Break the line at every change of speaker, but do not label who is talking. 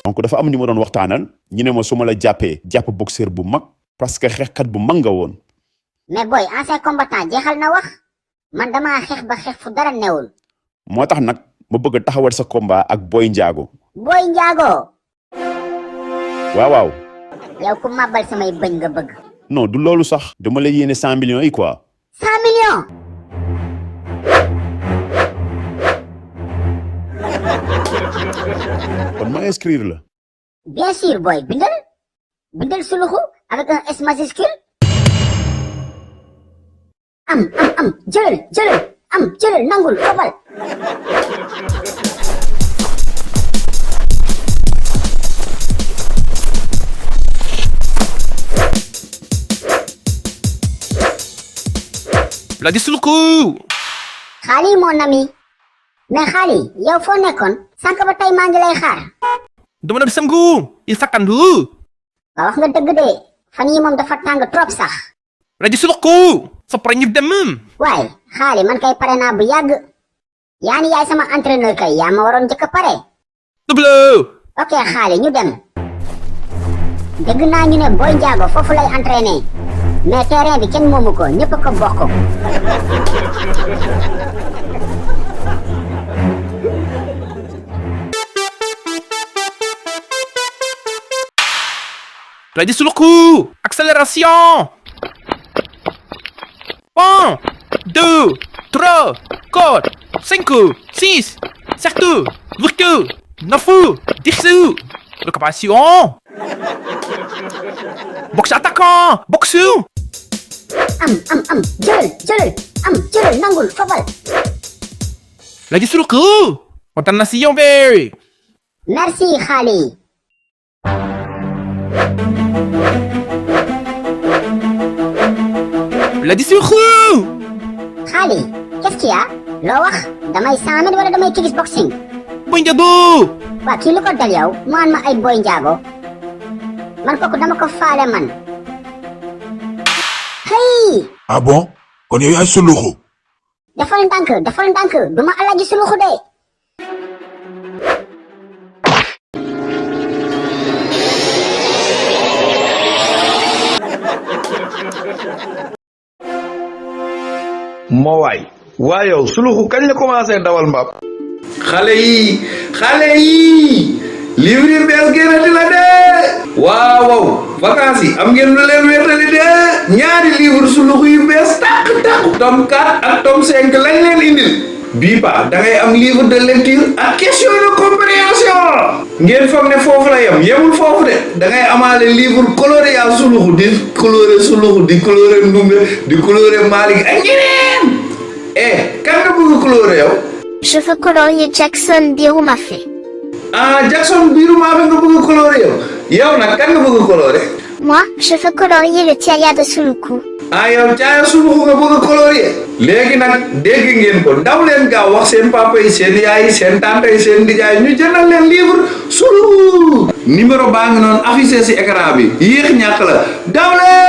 donc dafa am ñu ma doon waxtaanal ñu ne ma su ma la jàppee jàpp boxeur bu mag parce que xeexkat bu mag nga woon.
mais boy ancien combattant jeexal na wax man damaa xeex ba xeex fu dara newul.
moo tax nag ma bëgg a taxawal sa combat ak Boy Ndiago.
Boy Ndiago.
waaw waaw.
yow ku màbbal samay bëñ nga bëgg.
non du loolu sax. dama lay yéene 100 millions yi quoi.
100 millions.
kon ma inscrire la.
bien sûr boy bindal suluxu avec un S majuscule. am jëlal nangul fobal.
Vladi Suluku.
Xaali mon ami. mais Xaali yow foo nekkoon sànq ba tey maa ngi lay xaar.
dama doon sangu il sakkandu.
waaw wax nga dëgg de fan yi moom dafa tàng trop sax.
Vladi Suluku. sa pare ñu dem.
waaye Xaali man kay pare naa bu yàgg. yaa ni yaay sama entraîneur kay yaa ma waroon njëkk a pare.
double.
ok Xaali ñu dem. dégg naa ñu ne Boy Ndiago foofu lay entraîner. mais terrain bi kenn moomu ko ñëpp ko bokk.
Vladi Suluku. Accélération. 1, 2, 3, 4, 5, 6, 7, 8, 9, 10. Récupération. Boxe attaquant. Boxe.
jëlal nangul fobal.
Vladi Suluku. Kontaan na si yow be.
merci Xaali.
Vladi Suluku.
Xaali qu'est-ce qu'il y a loo wax damay 100 000 wala damay kickboxing.
Boy Ndiago.
waa kii lu ko dal yow mu an ma ay Boy Ndiago man kooku dama ko faale man. hey.
ah bon kon yow yaay suluxu.
defal ndànk duma Alaaji Suluxu de.
moo waay yow suluxu kañ la commencé dawal mbaam. xale yi livre yi bees génnati la de. waaw vacances yi am ngeen lu leen wéetali de. ñaari livre suluxu yu bees tàq tome 4 ak tome 5 lañ leen indil. bii pa da ngay am livre de lecture ak question de compréhension. ngeen foog ne foofu la yemul foofu de da ngay amaale livre coloré yaa suluxu di coloré suluxu di coloré ndumbe di coloré Malick ak ñeneen. kan nga bëgg coloré yow.
Je veux colorier Jackson Birou-Mafé.
Jackson Birou-Mafé nga bëgg coloré yow nag kan nga bëgg coloré.
Moi, je veux colorier le Tiaya de Suluku.
yow Tiaya Suluku nga bëgg coloré. léegi nag dégg ngeen ko daw leen gaaw wax seen papa yi seen yaay yi seen tante yi seen nijaay ñu jëndal leen livre Suluku. numéro baa ngi noonu affiché si écran bi yéex ñàkk la daw leen.